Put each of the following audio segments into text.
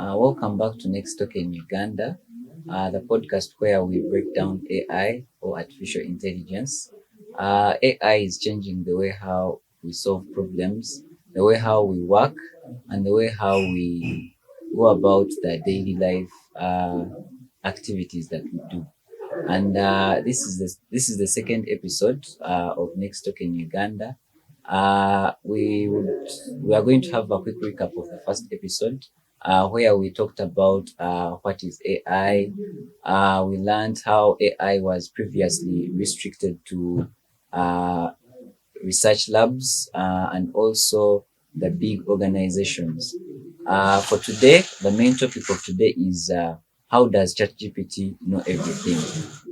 Welcome back to Next Token Uganda, the podcast where we break down AI or artificial intelligence. AI is changing the way how we solve problems, the way how we work, and the way how we go about the daily life activities that we do. And this is the second episode of Next Token Uganda. We are going to have a quick recap of the first episode, where we talked about what is AI. We learned how AI was previously restricted to uh, research labs and also the big organizations. For today, the main topic of today is how does ChatGPT know everything?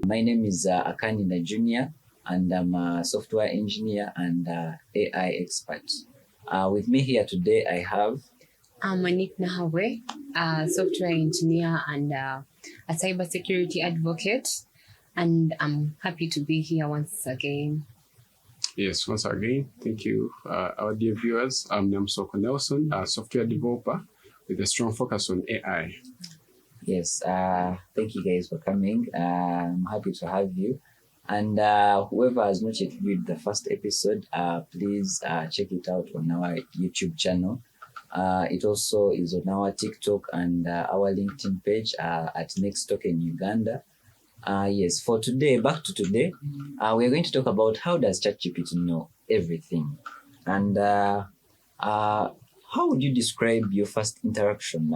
My name is Akanina Junior, and I'm a software engineer and AI expert. With me here today, I have. I'm Monique Nahawe, a software engineer and a cybersecurity advocate, and I'm happy to be here once again. Yes, once again, thank you, our dear viewers. I'm Namsoko Nelson, a software developer with a strong focus on AI. Yes, thank you guys for coming. I'm happy to have you. And whoever has not yet viewed the first episode, please check it out on our YouTube channel. It also is on our TikTok and our LinkedIn page at Next Token Uganda. Yes, for today, back to today, we're going to talk about how does ChatGPT know everything, and how would you describe your first interaction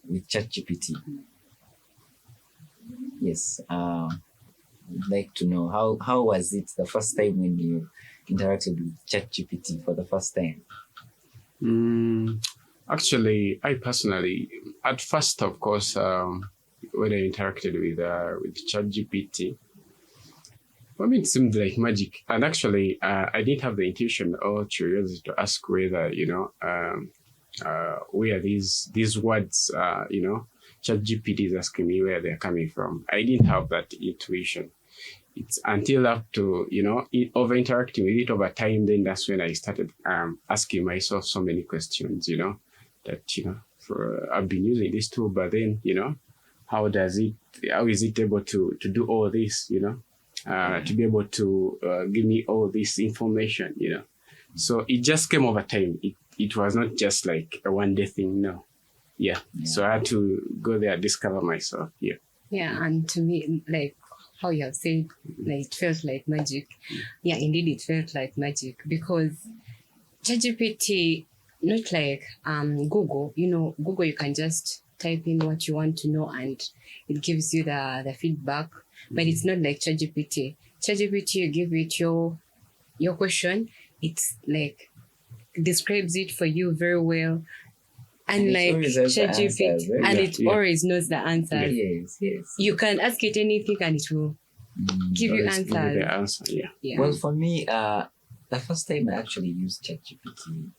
with ChatGPT? Yes, I'd like to know how was it the first time when you interacted with ChatGPT for the first time? Actually, I personally, at first, of course, when I interacted with ChatGPT, for me it seemed like magic. And actually, I didn't have the intention or curiosity to ask whether where these words ChatGPT is asking me where they're coming from. I didn't have that intuition. It's until after over interacting with it over time, then that's when I started asking myself so many questions. I've been using this tool, but then how is it able to do all this? To be able to give me all this information. So it just came over time. It was not just like a one day thing. No. Yeah. So I had to go there and discover myself. Yeah. Yeah, and to me, like how you have said, like it felt like magic. Yeah, indeed, it felt like magic because ChatGPT, not like Google. Google, you can just type in what you want to know and it gives you the feedback. But it's not like ChatGPT. ChatGPT, you give it your question, it's like describes it for you very well. And like ChatGPT, and it always knows the answer. Yes. You can ask it anything and it will give you answers. Give you the answer, yeah. Well, for me, the first time I actually used ChatGPT,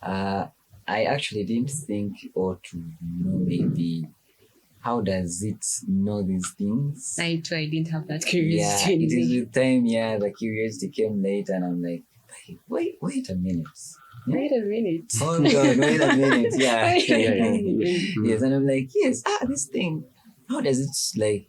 I actually didn't think or to know maybe how does it know these things. I didn't have that Yeah, curiosity. it is with time. Yeah, the curiosity came late, and I'm like, wait a minute. Wait a minute. Hold on, wait a minute. Yeah. Yes, And I'm like, yes, this thing, how does it like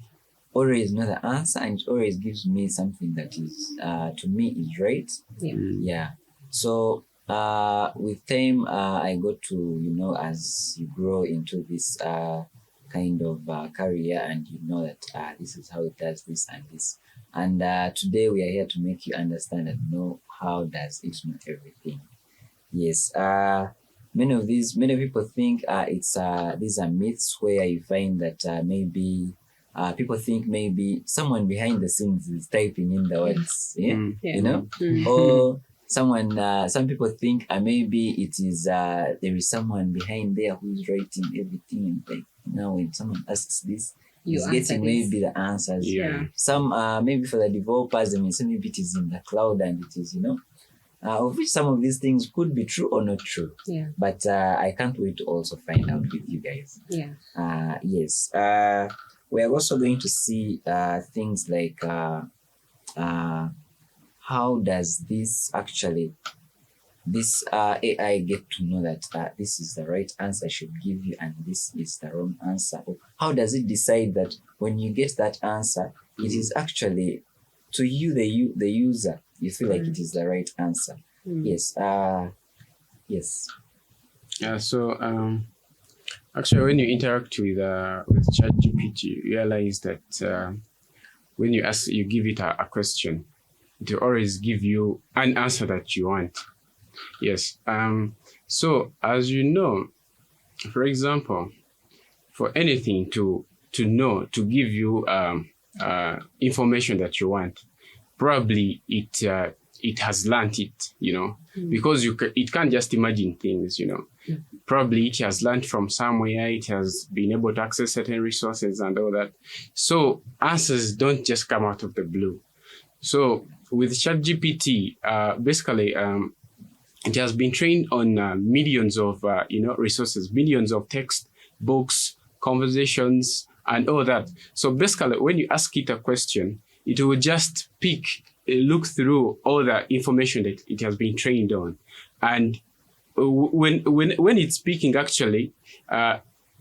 always know the answer and it always gives me something that is to me is right? Yeah. So with time I got to, as you grow into this kind of career and you know that this is how it does this and this. And today we are here to make you understand and know how does it know everything. Yes. Many people think it's these are myths where you find that maybe people think maybe someone behind the scenes is typing in the words, or some people think maybe it is there is someone behind there who's writing everything, and like when someone asks this, he's getting maybe the answers. Yeah. Some maybe for the developers, so maybe it is in the cloud and it is of which some of these things could be true or not true. Yeah. But I can't wait to also find out with you guys. Yeah. Yes. We are also going to see things like how does this actually this AI get to know that this is the right answer I should give you and this is the wrong answer? Or how does it decide that when you get that answer, it is actually to you, the user, you feel like it is the right answer? Yes. Yes. So actually, when you interact with ChatGPT, you realize that when you give it a question, it will always give you an answer that you want. Yes. So as you know, for example, for anything to know, to give you information that you want, probably it has learned it, because it can't just imagine things, Probably it has learned from somewhere, it has been able to access certain resources and all that. So answers don't just come out of the blue. So with ChatGPT, basically, it has been trained on millions of resources, millions of text, books, conversations, and all that. So basically, when you ask it a question, it will just look through all the information that it has been trained on, and when it's speaking, actually,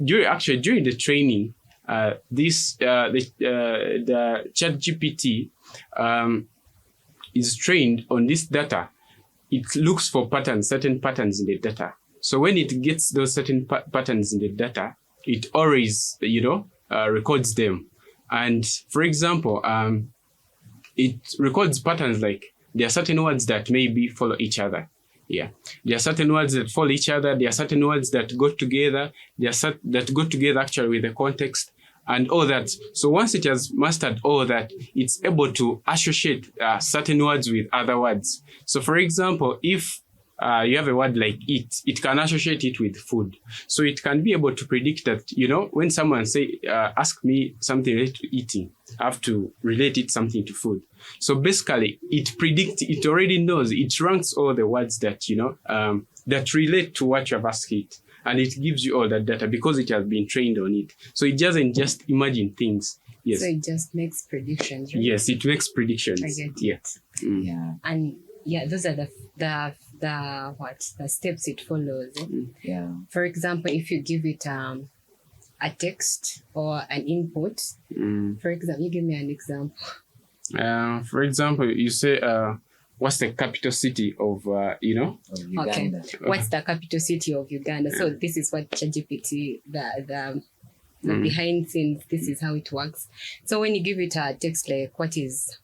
during the training, the ChatGPT is trained on this data. It looks for certain patterns in the data. So when it gets those certain patterns in the data, it always, records them. And for example, it records patterns like there are certain words that maybe follow each other. Yeah, there are certain words that follow each other. There are certain words that go together. That go together actually with the context and all that. So once it has mastered all that, it's able to associate certain words with other words. So for example, if you have a word like eat, it can associate it with food. So it can be able to predict that, when someone ask me something related to eating, I have to relate it something to food. So basically, it already knows, it ranks all the words that, that relate to what you have asked it. And it gives you all that data because it has been trained on it. So it doesn't just imagine things. Yes. So it just makes predictions, right? Yes, it makes predictions. I get it. Yeah. Yeah. And those are the steps it follows. Yeah. For example, if you give it a text or an input, for example, you give me an example. For example, you say, what's the capital city of Uganda? Okay. What's the capital city of Uganda? So this is what ChatGPT, the behind scenes, this is how it works. So when you give it a text like what is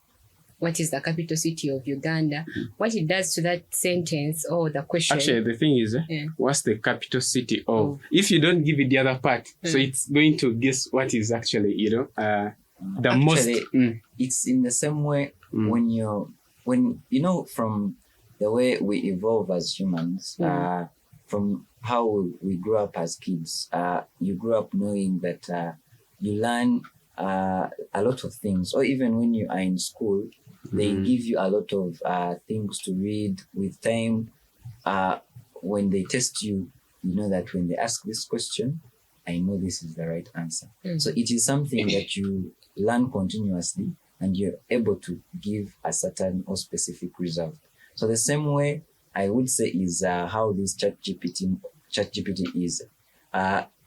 the capital city of Uganda, what it does to that sentence or the question. Actually, the thing is, what's the capital city of? If you don't give it the other part, so it's going to guess what is actually, it's in the same way when from the way we evolve as humans, from how we grew up as kids, you grew up knowing that you learn a lot of things, or even when you are in school, they give you a lot of things to read. With time, when they test you, you know that when they ask this question, I know this is the right answer. So it is something that you learn continuously and you're able to give a certain or specific result. So the same way I would say is how this ChatGPT is.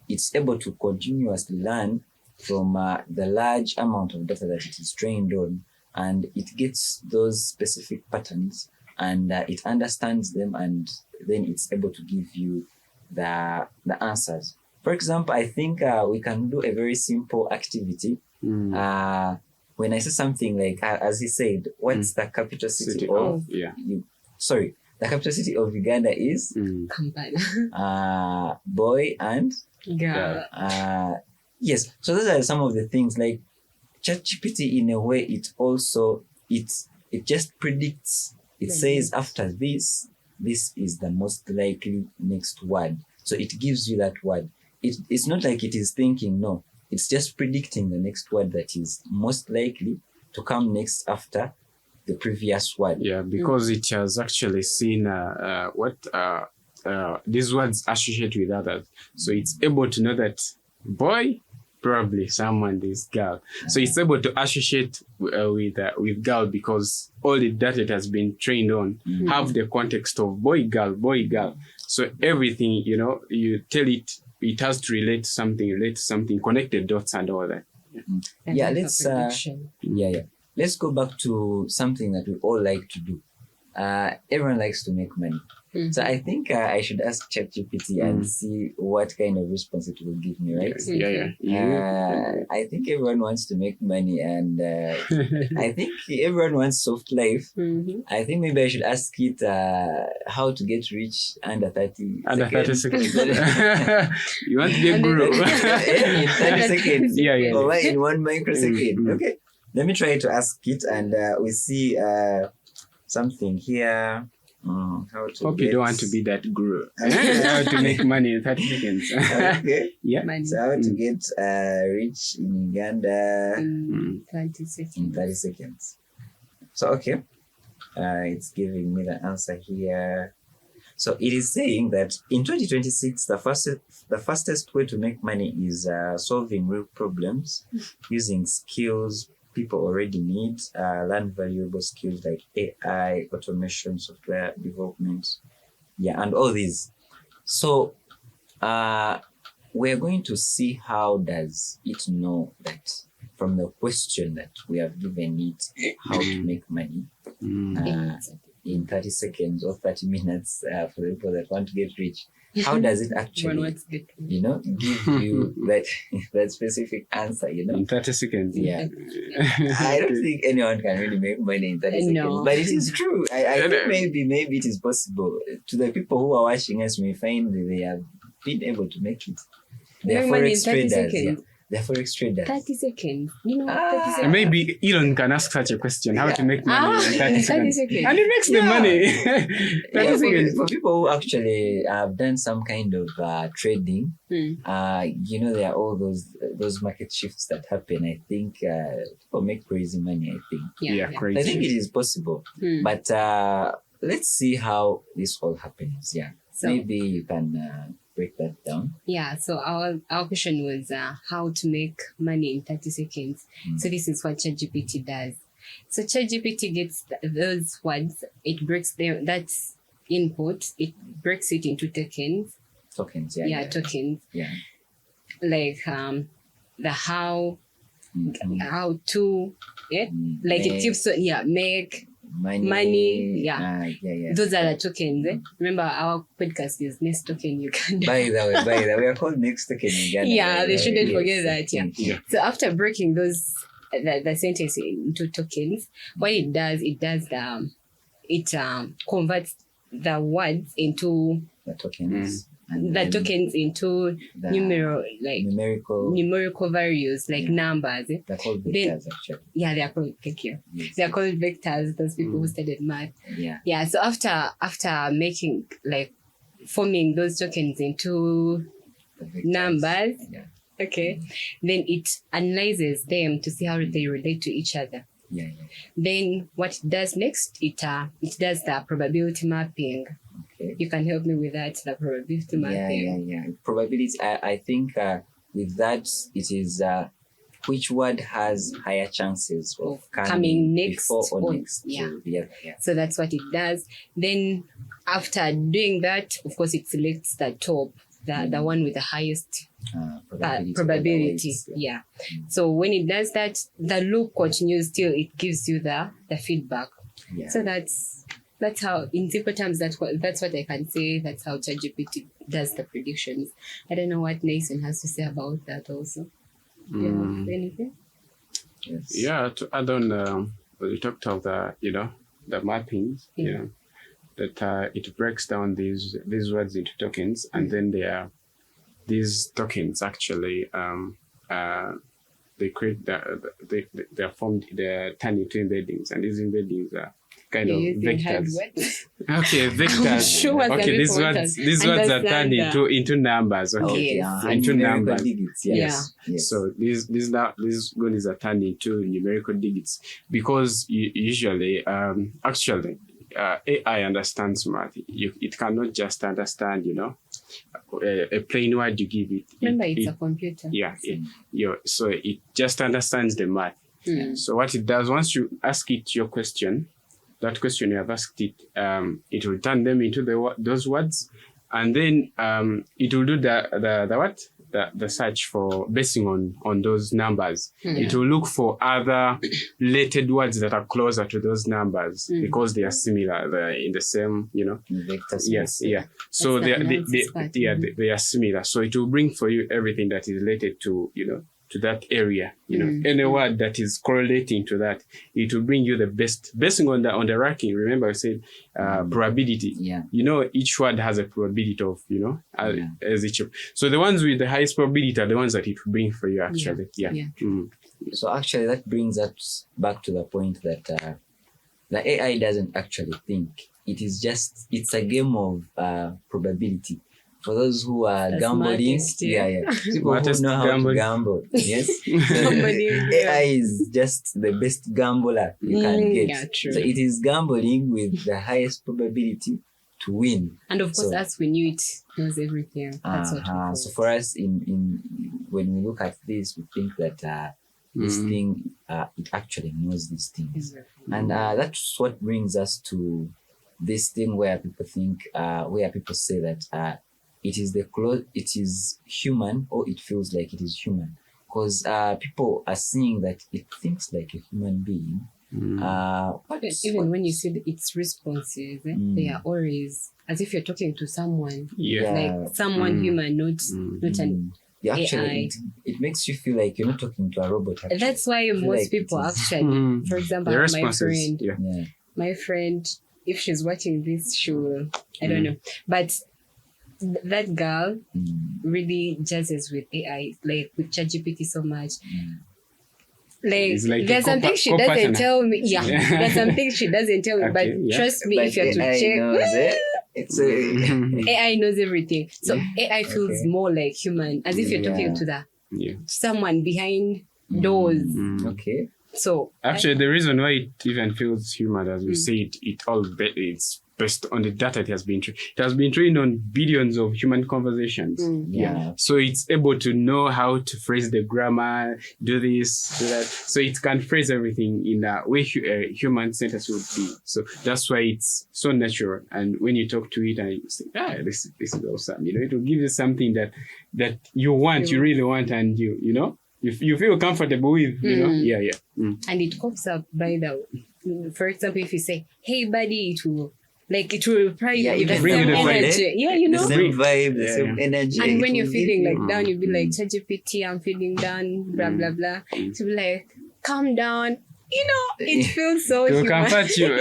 It's able to continuously learn from the large amount of data that it is trained on, and it gets those specific patterns and it understands them, and then it's able to give you the answers. For example, I think we can do a very simple activity. When I say something like, as he said, what's the capital city of? The capital city of Uganda is Kampala. Boy and Girl. yes. So those are some of the things. Like ChatGPT, in a way, it just predicts. It says after this is the most likely next word. So it gives you that word. It's not like it is thinking. No, it's just predicting the next word that is most likely to come next after the previous word. Yeah, because it has actually seen what these words associate with others. So it's able to know that boy probably someone is girl. So it's able to associate with girl because all the data it has been trained on have the context of boy, girl. So everything, you tell it has to relate to something, connected dots and all that. Yeah, let's let's go back to something that we all like to do. Everyone likes to make money. So I think I should ask ChatGPT and see what kind of response it will give me, right? I think everyone wants to make money, and I think everyone wants soft life. I think maybe I should ask it how to get rich under 30 seconds. You want to get guru? In 30 seconds. Or in 1 microsecond. Okay. Let me try to ask it, and we see something here. How to Hope you don't want to be that guru. How to make money in 30 seconds. Okay. Yeah. So how to get rich in Uganda 30 seconds. in 30 seconds. So okay. It's giving me the answer here. So it is saying that in 2026, the fastest way to make money is solving real problems using skills people already need, learn valuable skills like AI, automation, software development, and all these. So we're going to see how does it know that from the question that we have given it how to make money in 30 seconds or 30 minutes for the people that want to get rich. How does it actually, give you that specific answer, In 30 seconds. Yeah. I don't think anyone can really make money in 30 seconds. But it is true. I think maybe it is possible. To the people who are watching us, we find that they have been able to make it. They are forex traders. They're forex traders. 30 seconds. 30 seconds. Maybe Elon can ask such a question, how to make money in 30 seconds. And he makes the money. For people who actually have done some kind of trading, there are all those market shifts that happen. I think people make crazy money, I think. Yeah, crazy. I think it is possible. But let's see how this all happens. Yeah. So, maybe you can break that down. Yeah, so our question was how to make money in 30 seconds. So this is what ChatGPT does. So ChatGPT gets those words, it breaks them, that's input, it breaks it into tokens. Tokens. Tokens. Yeah. Like the how to, like it keeps make money. Those are the tokens. Remember our podcast is Next Token Uganda. By the way, we are called Next Token Uganda. They shouldn't forget that. Yeah. So after breaking those the sentence into tokens, what it does it converts the words into the tokens. Tokens into numerical values, like numbers. They're called vectors, actually. Yeah, they are called. Thank you. Yes. They are called vectors. Those people who studied math. Yeah. So after making forming those tokens into numbers, okay, then it analyzes them to see how they relate to each other. Then what it does next, it does the probability mapping. Okay. You can help me with that, the probability mapping. Probability, I think with that, it is which word has higher chances of coming next before or next. So that's what it does. Then after doing that, of course, it selects the top, the one with the highest probability. So when it does that, the loop continues till it gives you the feedback. So that's how, in simple terms, that's what I can say. That's how ChatGPT does the predictions. I don't know what Nathan has to say about that also. Do you have anything? Yes. Yeah, to add on, we talked of the mappings, that it breaks down these words into tokens, and then these tokens actually they create they're formed, they're turned into embeddings, and these embeddings are kind of vectors. Okay, vectors. Okay, these words are turned into numbers. Okay, into numbers. Digits, yes. So these goodies are turned into numerical digits because usually, actually, AI understands math. It cannot just understand, a plain word you give it. Remember, it's a computer. Yeah. So it just understands the math. So what it does, once you ask it your question, that question you have asked it, it will turn them into those words, and then it will do the search for basing on those numbers. It will look for other related words that are closer to those numbers because they are similar. They're in the same, Vector space. Yes, yeah. So they are similar. So it will bring for you everything that is related to, to that area. Any word that is correlating to that, it will bring you the best, basing on the ranking. Remember I said probability. Yeah. Each word has a probability of, as each. So the ones with the highest probability are the ones that it will bring for you actually. Yeah. So actually that brings us back to the point that the AI doesn't actually think. It's a game of probability. For those who are gambling, people who know how to gamble, yes. So AI is just the best gambler you can get. Yeah, true. So it is gambling with the highest probability to win. And of course, as we knew, it knows everything. That's what we call so for us, in when we look at this, we think that this thing it actually knows these things, and that's what brings us to this thing where people think, where people say that. It is human, or it feels like it is human, because people are seeing that it thinks like a human being. Even when you see its responses, they are always as if you're talking to someone, like someone human, not an actually, AI. it makes you feel like you're not talking to a robot. Actually. That's why most people actually, for example, my friend, if she's watching this, she will, I don't know, but that girl really jazzes with AI, like with ChatGPT so much. Like there's something she doesn't tell me. Yeah, there's something she doesn't tell me. But trust me, if you have to check, AI knows everything. So AI feels more like human, as if you're talking to someone behind doors. Okay. So actually, the reason why it even feels human, as we said, it's based on the data it has been trained. It has been trained on billions of human conversations. So it's able to know how to phrase the grammar, do this, do that. So it can phrase everything in a way a human sentence would be. So that's why it's so natural. And when you talk to it and you say, this is awesome. It will give you something that you want, you really want, and you feel comfortable with, And it comes up by for example, if you say, hey buddy, it will reply with the same energy. The same vibe, the same energy. And when you're feeling like down, you'll be like, ChatGPT, I'm feeling down, blah, blah, blah. To be like, calm down. It feels so human. To comfort you.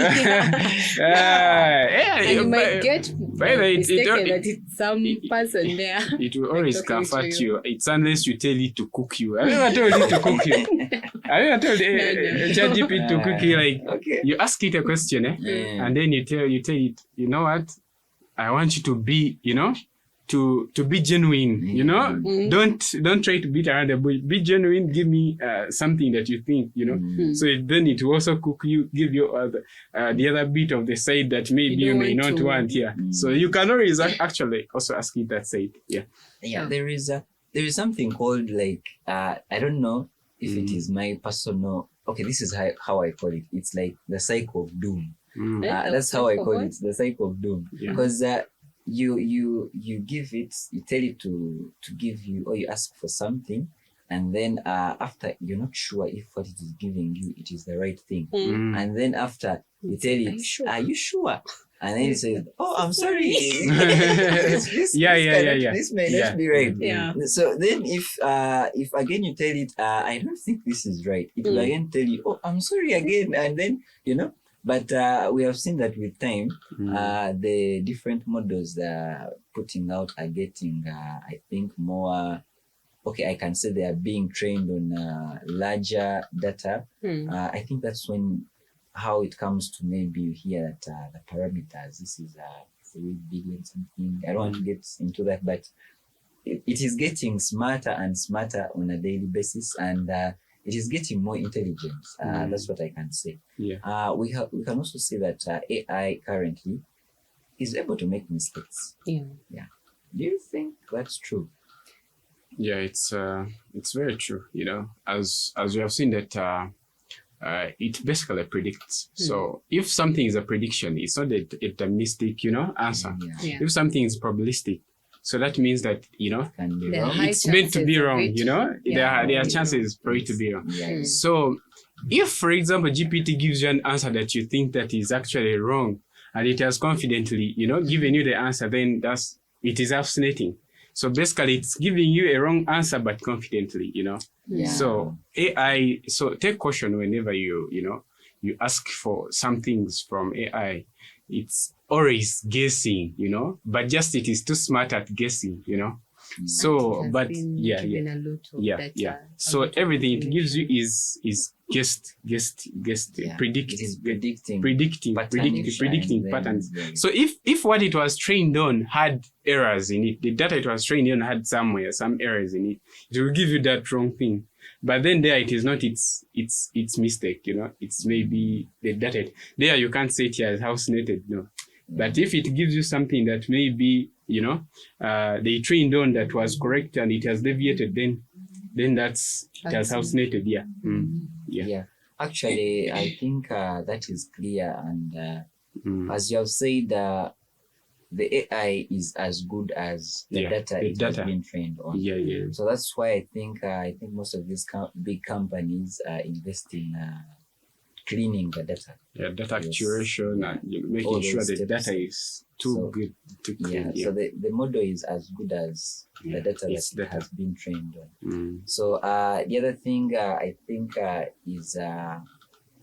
And you might get mistaken that it's some person there. It will always comfort you. It's unless you tell it to cook you. Have you ever told it to cook you? Have you ever told ChatGPT to cook you? Like, you ask it a question, and then you tell it, you know what? I want you to be, to be genuine, don't try to beat around the bush. Be genuine. Give me something that you think, So then it will also cook you, give you the other bit of the side that maybe you may not want. So you can always actually also ask it that side. There is something called I don't know if it is my personal. Okay, this is how I call it. It's like the cycle of doom. That's how I call it. The cycle of doom, because. You give it, you tell it to give you, or you ask for something, and then after you're not sure if what it is giving you it is the right thing, and then after you tell it, are you sure? And then it says, oh, I'm sorry. This may not be right. So then if again you tell it, I don't think this is right, it will again tell you, oh, I'm sorry again, and then But we have seen that with time, the different models they're putting out are getting, I think, more, I can say they are being trained on larger data. I think that's how it comes to maybe you hear that the parameters, this is 3 billion something. I don't want to get into that, but it is getting smarter and smarter on a daily basis. And it is getting more intelligent. That's what I can say. Yeah. We can also see that AI currently is able to make mistakes. Yeah. Do you think that's true? Yeah, it's very true. As we have seen that it basically predicts. So if something is a prediction, it's not a deterministic, answer. Yeah. If something is probabilistic, so that means that Can be There are wrong. high it's meant to be chances of wrong. it. There are chances for it to be wrong. Yeah. So if, for example, GPT gives you an answer that you think that is actually wrong, and it has confidently, given you the answer, then it is hallucinating. So basically, it's giving you a wrong answer, but confidently, Yeah. So AI, so take caution whenever you ask for some things from AI. It's always guessing, but just it is too smart at guessing, So, And it has but been yeah. given a lot of data, a So lot of everything it gives you information. is guessed, Yeah. predict, It is predicting predicting patterns. Yeah. So if what it was trained on had errors in it, the data it was trained on had some errors in it, it will give you that wrong thing. But then there it is not its mistake, It's maybe the data. There you can't say it as hallucinated, no. But if it gives you something that maybe, they trained on that was correct and it has deviated, then it has hallucinated, yeah. Yeah. Actually, I think that is clear. And as you have said, the AI is as good as the data it has been trained on. Yeah. So that's why I think most of these big companies invest in cleaning the data. Yeah, data curation and making sure the data is good to clean. So the model is as good as the data that has been trained on. So the other thing I think is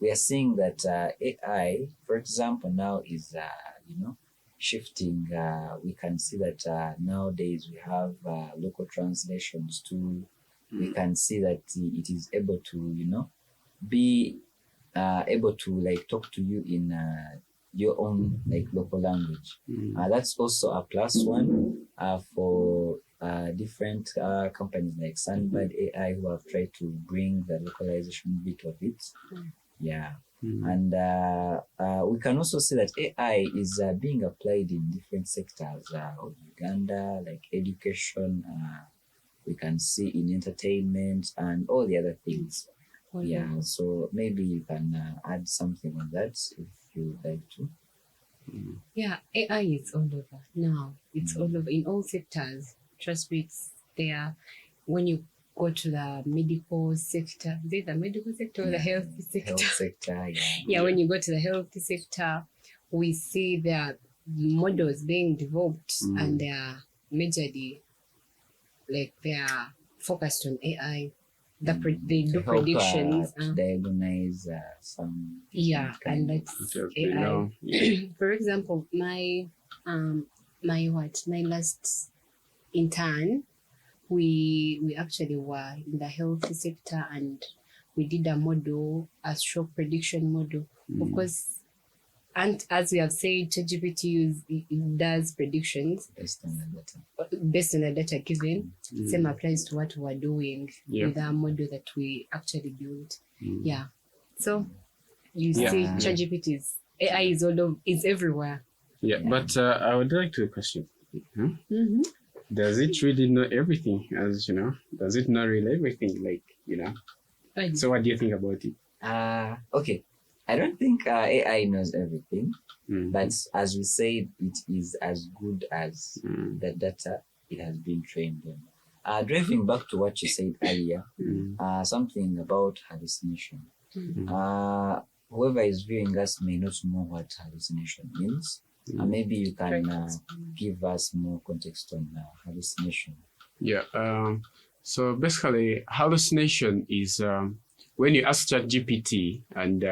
we are seeing that AI, for example, now is shifting. We can see that nowadays we have local translations too. We can see that it is able to be able to like talk to you in your own like local language. That's also a plus one for different companies like Sunbird AI who have tried to bring the localization bit of it. Yeah. And we can also see that AI is being applied in different sectors of Uganda, like education. We can see in entertainment and all the other things. Yeah, so maybe you can add something on that if you would like to. Yeah, AI is all over now. It's all over in all sectors. Trust me, it's there. When you go to the medical sector, is it the medical sector or the health sector? Health sector, Yeah, when you go to the health sector, we see the models being developed and they are majorly like they are focused on AI. They do predictions. To diagnose some. Yeah, and that's AI. For example, my last intern, we actually were in the health sector and we did a stroke prediction model. Of course, and as we have said, ChatGPT does predictions based on the data given. Same applies to what we're doing with our model that we actually built. Yeah. So you see, ChatGPT AI is everywhere. Yeah, but I would like to question. Does it really know everything? Does it know really everything? So what do you think about it? Okay. I don't think AI knows everything, but as we said, it is as good as the data it has been trained on. Driving back to what you said earlier, something about hallucination. Whoever is viewing us may not know what hallucination means. Maybe you can give us more context on hallucination. Yeah. So basically, hallucination is when you ask ChatGPT and,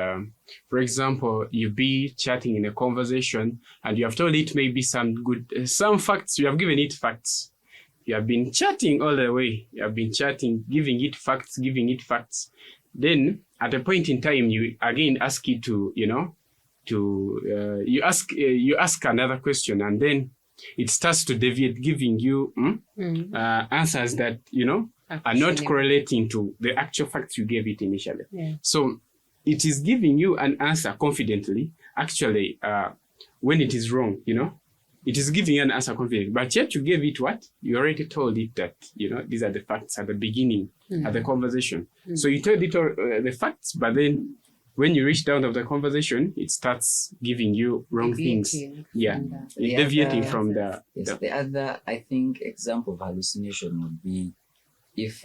for example, you be chatting in a conversation and you have told it maybe some facts, you have given it facts. You have been chatting all the way. You have been chatting, giving it facts. Then at a point in time, you again ask it to, you ask another question and then it starts to deviate, giving you answers that, are not correlating to the actual facts you gave it initially. Yeah. So it is giving you an answer confidently, actually, when it is wrong, it is giving you an answer confidently. But yet you gave it what? You already told it that, these are the facts at the beginning, at the conversation. So you told it the facts, but then when you reach down of the conversation, it starts giving you wrong things. Yeah, deviating from the... Yes, the other, I think, example of hallucination would be if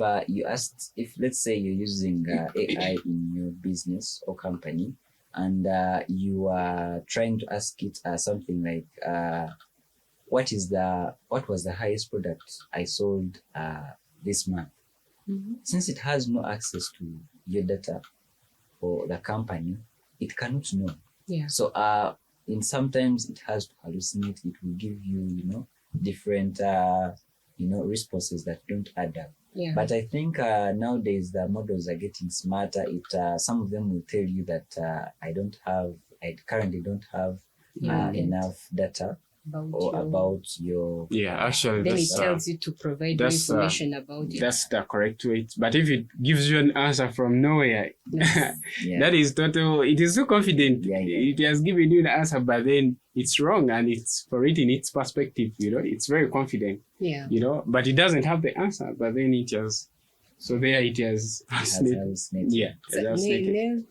let's say you're using AI in your business or company, and you are trying to ask it something like, what was the highest product I sold this month? Since it has no access to your data for the company, it cannot know. Yeah. So sometimes it has to hallucinate. It will give you, different responses that don't add up. Yeah. But I think nowadays the models are getting smarter. Some of them will tell you that I currently don't have enough data about your... Yeah, actually, then it tells you to provide information about it. That's the correct way. But if it gives you an answer from nowhere, that is total. It is so confident. It has given you the answer, but then it's wrong, and it's for it in its perspective. It's very confident. Yeah. But it doesn't have the answer. But then it has. So there it has. Yeah. So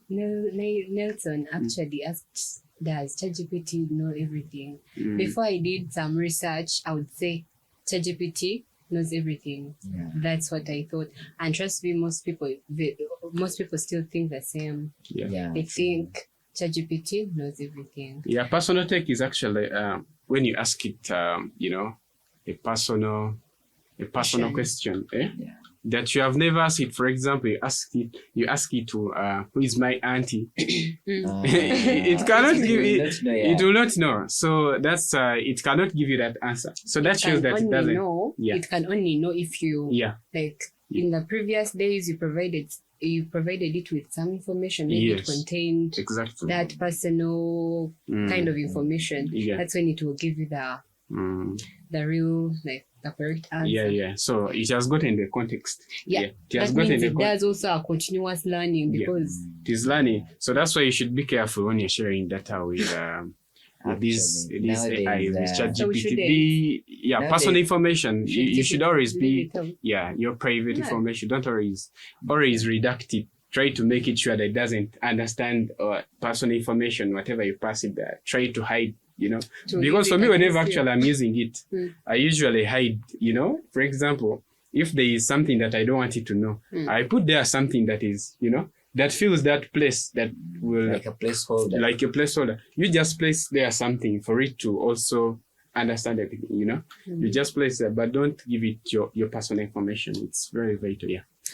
Nelson actually asked, does ChatGPT know everything? Before I did some research, I would say ChatGPT knows everything. Yeah. That's what I thought. And trust me, most people still think the same. Yeah. They think ChatGPT knows everything. Yeah, personal tech is actually when you ask it, a personal question, that you have never asked it. For example, you ask it to who is my auntie. It cannot give it. It will not know. So that's it cannot give you that answer. So that shows that it doesn't. It can only know if you like in the previous days you provided it with some information. Maybe it contained that personal kind of information. That's when it will give you the real the correct answer. Yeah. So it has gotten the context. Yeah. That means it does also a continuous learning because it is learning. So that's why you should be careful when you're sharing data with these AI, with ChatGPT. Personal information. You should always be your private information. Don't always redact it. Try to make it sure that it doesn't understand personal information, whatever you pass it there. Try to hide. Because for me, whenever actually I'm using it, I usually hide, for example, if there is something that I don't want it to know, I put there something that is, that fills that place that will... Like a placeholder. You just place there something for it to also understand everything, You just place there, but don't give it your personal information. It's very vital,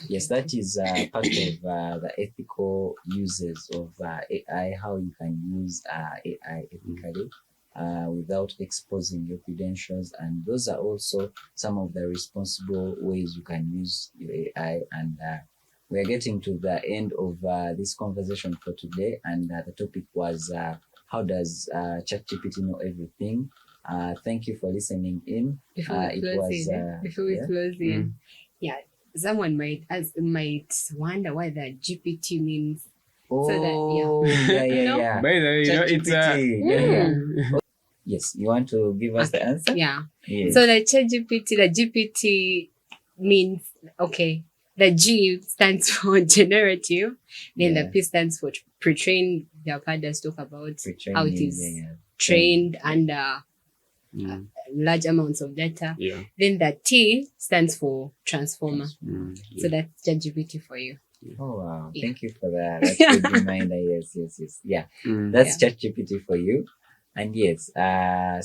Yes, that is part of the ethical uses of AI, how you can use AI ethically. Without exposing your credentials, and those are also some of the responsible ways you can use your AI. And we're getting to the end of this conversation for today, and the topic was how does ChatGPT know everything? Thank you for listening in. Before we close in, someone might wonder what the GPT means. Oh, so that, yeah. By the way, it's Yes, you want to give us the answer? Yeah. Yes. So the GPT means, the G stands for generative, then the P stands for pre-trained. The others talk about how it is trained under large amounts of data. Yeah. Then the T stands for transformer. So that's ChatGPT for you. Oh wow! Thank you for that. That's a good reminder. Yes. Yeah, that's ChatGPT for you. And yes,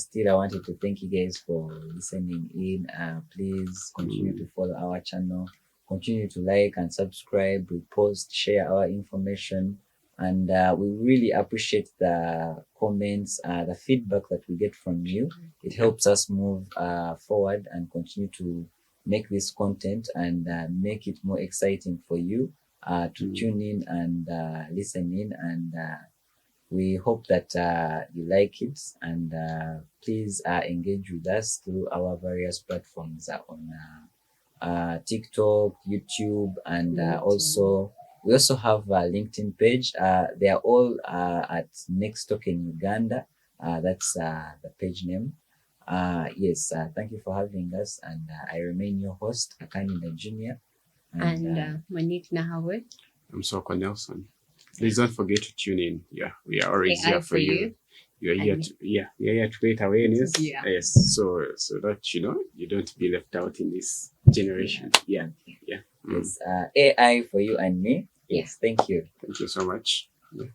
still I wanted to thank you guys for listening in. Please continue to follow our channel. Continue to like and subscribe, repost, share our information. And we really appreciate the comments, the feedback that we get from you. It helps us move forward and continue to make this content and make it more exciting for you to tune in and listen in. And we hope that you like it, and please engage with us through our various platforms TikTok, YouTube, and LinkedIn. also we also have a LinkedIn page. They are all at Next Token Uganda. That's the page name. Yes, thank you for having us, and I remain your host, Akani Junior. And Monique Nahawe. I'm Soko Nelson. Please don't forget to tune in. Yeah, we are always AI here for you. We are here to we are here to create awareness. Yeah. Yes, so that you don't be left out in this generation. Yeah. Yes, AI for you and me. Yes, thank you. Thank you so much. Yeah.